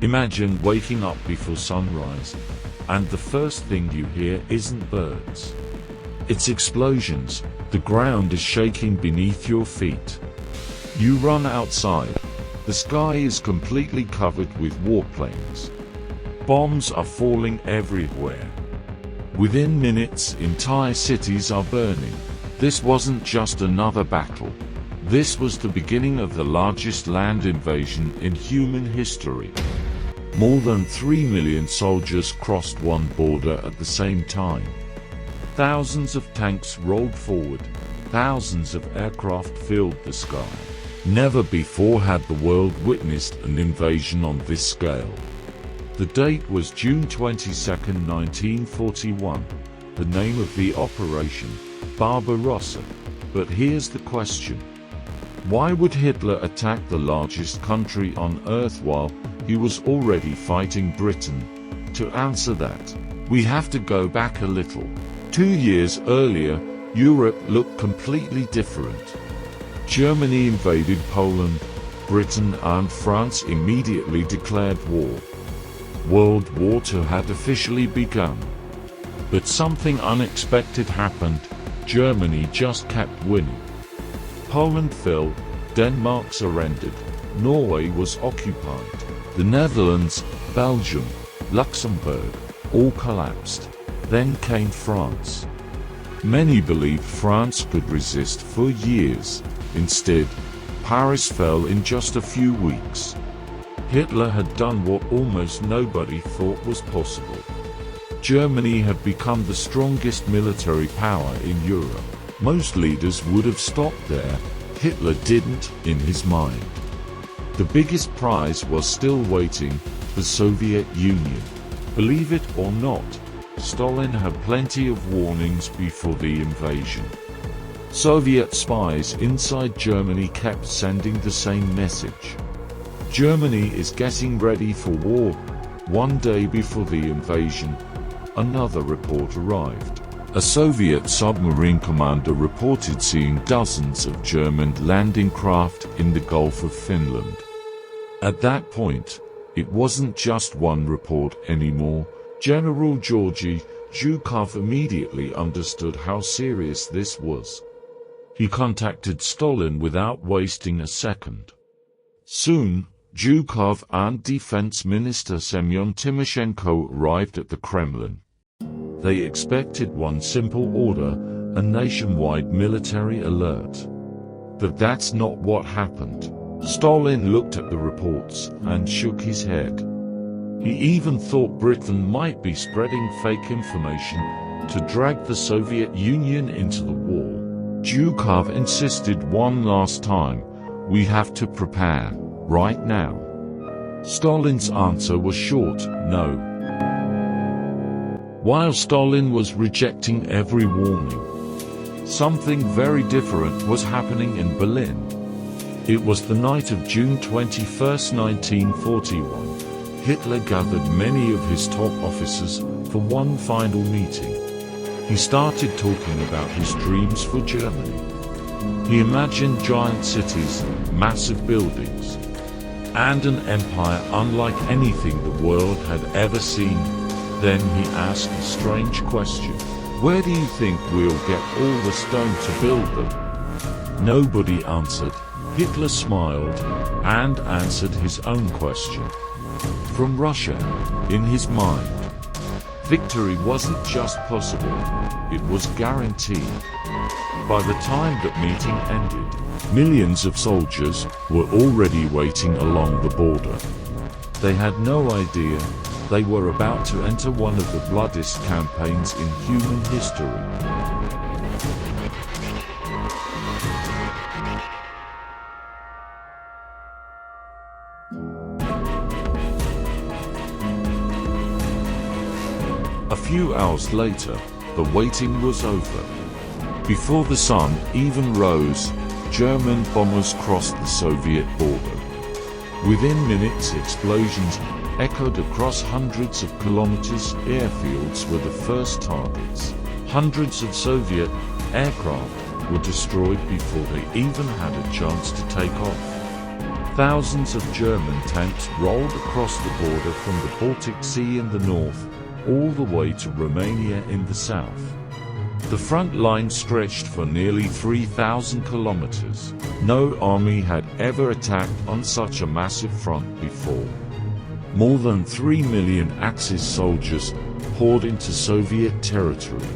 Imagine waking up before sunrise, and the first thing you hear isn't birds. It's explosions. The ground is shaking beneath your feet. You run outside. The sky is completely covered with warplanes. Bombs are falling everywhere. Within minutes, entire cities are burning. This wasn't just another battle. This was the beginning of the largest land invasion in human history. More than 3 million soldiers crossed one border at the same time. Thousands of tanks rolled forward. Thousands of aircraft filled the sky. Never before had the world witnessed an invasion on this scale. The date was June 22, 1941. The name of the operation, Barbarossa. But here's the question. Why would Hitler attack the largest country on Earth while he was already fighting Britain? To answer that, we have to go back a little. 2 years earlier, Europe looked completely different. Germany invaded Poland. Britain and France immediately declared war. World War II had officially begun. But something unexpected happened. Germany just kept winning. Poland fell. Denmark surrendered. Norway was occupied. The Netherlands, Belgium, Luxembourg, all collapsed. Then came France. Many believed France could resist for years. Instead, Paris fell in just a few weeks. Hitler had done what almost nobody thought was possible. Germany had become the strongest military power in Europe. Most leaders would have stopped there. Hitler didn't, in his mind. The biggest prize was still waiting, the Soviet Union. Believe it or not, Stalin had plenty of warnings before the invasion. Soviet spies inside Germany kept sending the same message. Germany is getting ready for war. One day before the invasion, another report arrived. A Soviet submarine commander reported seeing dozens of German landing craft in the Gulf of Finland. At that point, it wasn't just one report anymore. General Georgy Zhukov immediately understood how serious this was. He contacted Stalin without wasting a second. Soon, Zhukov and Defense Minister Semyon Timoshenko arrived at the Kremlin. They expected one simple order, a nationwide military alert. But that's not what happened. Stalin looked at the reports and shook his head. He even thought Britain might be spreading fake information to drag the Soviet Union into the war. Zhukov insisted one last time, we have to prepare, right now. Stalin's answer was short, no. While Stalin was rejecting every warning, something very different was happening in Berlin. It was the night of June 21, 1941. Hitler gathered many of his top officers for one final meeting. He started talking about his dreams for Germany. He imagined giant cities, massive buildings, and an empire unlike anything the world had ever seen. Then he asked a strange question. Where do you think we'll get all the stone to build them? Nobody answered. Hitler smiled and answered his own question. From Russia, in his mind. Victory wasn't just possible, it was guaranteed. By the time that meeting ended, millions of soldiers were already waiting along the border. They had no idea they were about to enter one of the bloodiest campaigns in human history. A few hours later, the waiting was over. Before the sun even rose, German bombers crossed the Soviet border. Within minutes, explosions echoed across hundreds of kilometers. Airfields were the first targets. Hundreds of Soviet aircraft were destroyed before they even had a chance to take off. Thousands of German tanks rolled across the border from the Baltic Sea in the north, all the way to Romania in the south. The front line stretched for nearly 3,000 kilometers. No army had ever attacked on such a massive front before. More than 3 million Axis soldiers poured into Soviet territory.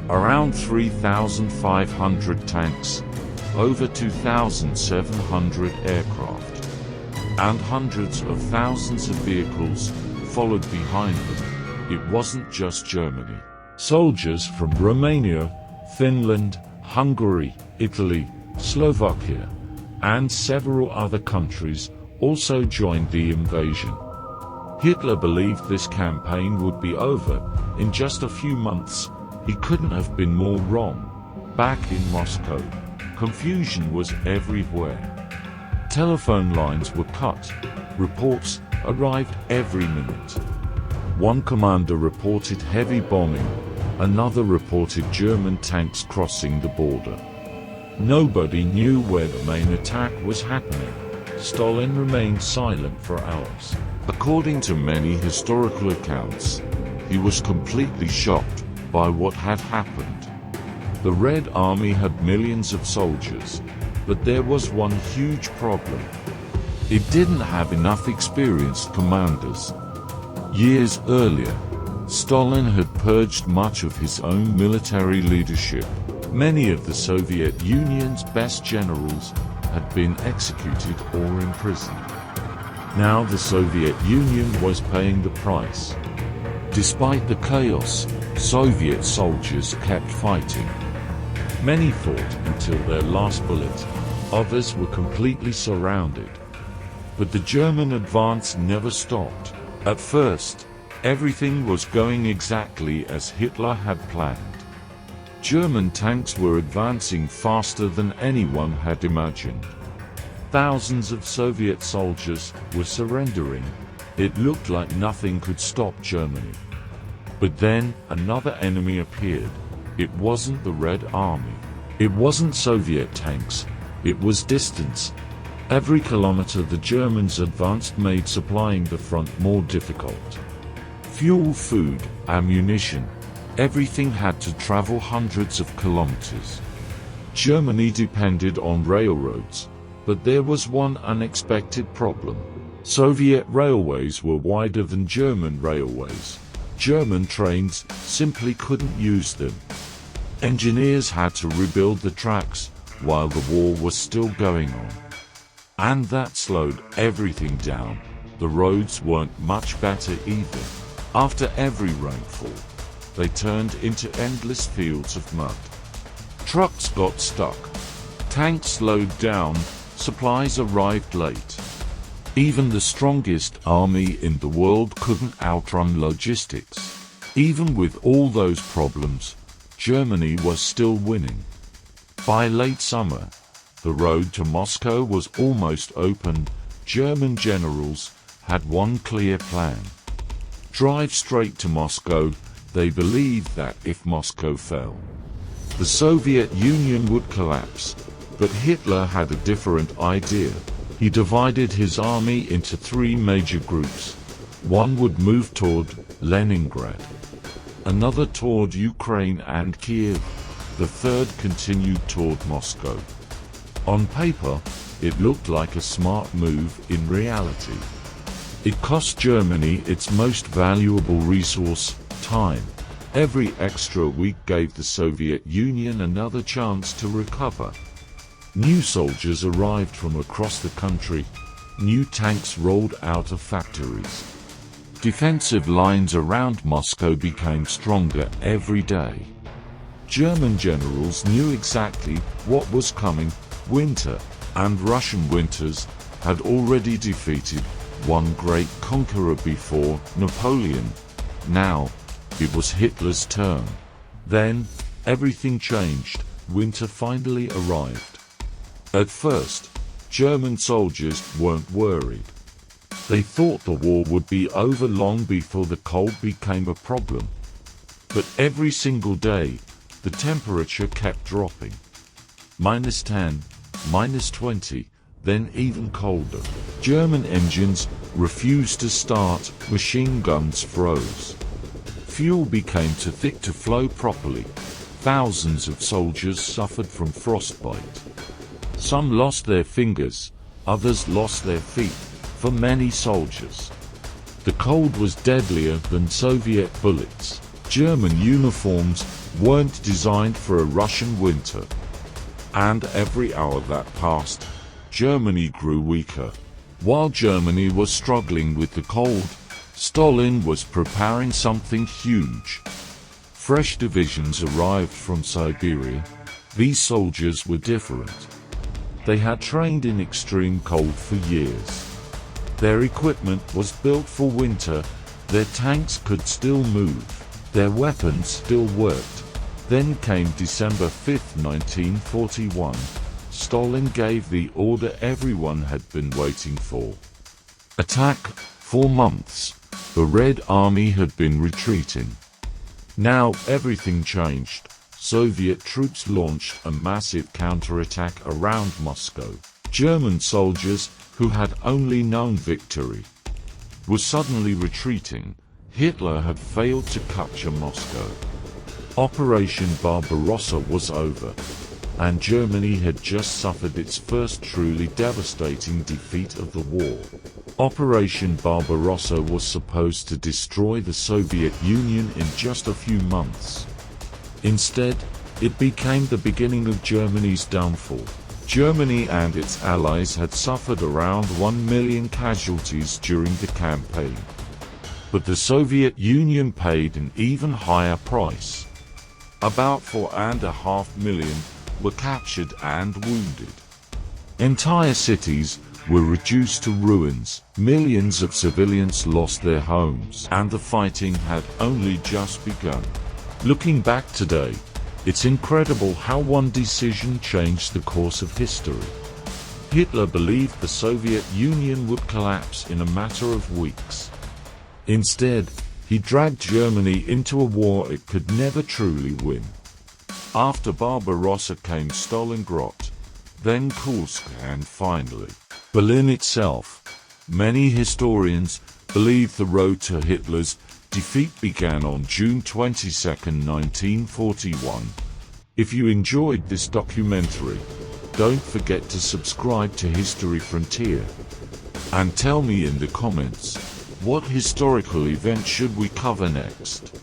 Around 3,500 tanks, over 2,700 aircraft, and hundreds of thousands of vehicles followed behind them. It wasn't just Germany. Soldiers from Romania, Finland, Hungary, Italy, Slovakia, and several other countries also joined the invasion. Hitler believed this campaign would be over in just a few months. He couldn't have been more wrong. Back in Moscow, confusion was everywhere. Telephone lines were cut. Reports arrived every minute. One commander reported heavy bombing. Another reported German tanks crossing the border. Nobody knew where the main attack was happening. Stalin remained silent for hours. According to many historical accounts, he was completely shocked by what had happened. The Red Army had millions of soldiers, but there was one huge problem. It didn't have enough experienced commanders. Years earlier, Stalin had purged much of his own military leadership. Many of the Soviet Union's best generals had been executed or imprisoned. Now the Soviet Union was paying the price. Despite the chaos, Soviet soldiers kept fighting. Many fought until their last bullet. Others were completely surrounded. But the German advance never stopped. At first, everything was going exactly as Hitler had planned. German tanks were advancing faster than anyone had imagined. Thousands of Soviet soldiers were surrendering. It looked like nothing could stop Germany. But then, another enemy appeared. It wasn't the Red Army. It wasn't Soviet tanks. It was distance. Every kilometer the Germans advanced made supplying the front more difficult. Fuel, food, ammunition, everything had to travel hundreds of kilometers. Germany depended on railroads, but there was one unexpected problem. Soviet railways were wider than German railways. German trains simply couldn't use them. Engineers had to rebuild the tracks while the war was still going on. And that slowed everything down. The roads weren't much better either. After every rainfall, they turned into endless fields of mud. Trucks got stuck. Tanks slowed down. Supplies arrived late. Even the strongest army in the world couldn't outrun logistics. Even with all those problems, Germany was still winning. By late summer, the road to Moscow was almost open. German generals had one clear plan. Drive straight to Moscow. They believed that if Moscow fell, the Soviet Union would collapse. But Hitler had a different idea. He divided his army into three major groups. One would move toward Leningrad, another toward Ukraine and Kiev, the third continued toward Moscow. On paper, it looked like a smart move. In reality, it cost Germany its most valuable resource, time. Every extra week gave the Soviet Union another chance to recover. New soldiers arrived from across the country. New tanks rolled out of factories. Defensive lines around Moscow became stronger every day. German generals knew exactly what was coming. Winter and Russian winters had already defeated one great conqueror before, Napoleon. Now, it was Hitler's turn. Then, everything changed. Winter finally arrived. At first, German soldiers weren't worried. They thought the war would be over long before the cold became a problem. But every single day, the temperature kept dropping. -10, -20, then even colder. German engines refused to start, machine guns froze. Fuel became too thick to flow properly. Thousands of soldiers suffered from frostbite. Some lost their fingers, others lost their feet. For many soldiers, the cold was deadlier than Soviet bullets. German uniforms weren't designed for a Russian winter. And every hour that passed, Germany grew weaker. While Germany was struggling with the cold, Stalin was preparing something huge. Fresh divisions arrived from Siberia. These soldiers were different. They had trained in extreme cold for years. Their equipment was built for winter, their tanks could still move, their weapons still worked. Then came December 5, 1941. Stalin gave the order everyone had been waiting for. Attack. For months, the Red Army had been retreating. Now everything changed. Soviet troops launched a massive counterattack around Moscow. German soldiers, who had only known victory, were suddenly retreating. Hitler had failed to capture Moscow. Operation Barbarossa was over, and Germany had just suffered its first truly devastating defeat of the war. Operation Barbarossa was supposed to destroy the Soviet Union in just a few months. Instead, it became the beginning of Germany's downfall. Germany and its allies had suffered around 1 million casualties during the campaign. But the Soviet Union paid an even higher price. About 4.5 million were captured and wounded. Entire cities were reduced to ruins, millions of civilians lost their homes, and the fighting had only just begun. Looking back today, it's incredible how one decision changed the course of history. Hitler believed the Soviet Union would collapse in a matter of weeks. Instead, he dragged Germany into a war it could never truly win. After Barbarossa came Stalingrad, then Kursk, and finally Berlin itself. Many historians believe the road to Hitler's defeat began on June 22, 1941. If you enjoyed this documentary, don't forget to subscribe to History Frontier. And tell me in the comments, what historical event should we cover next?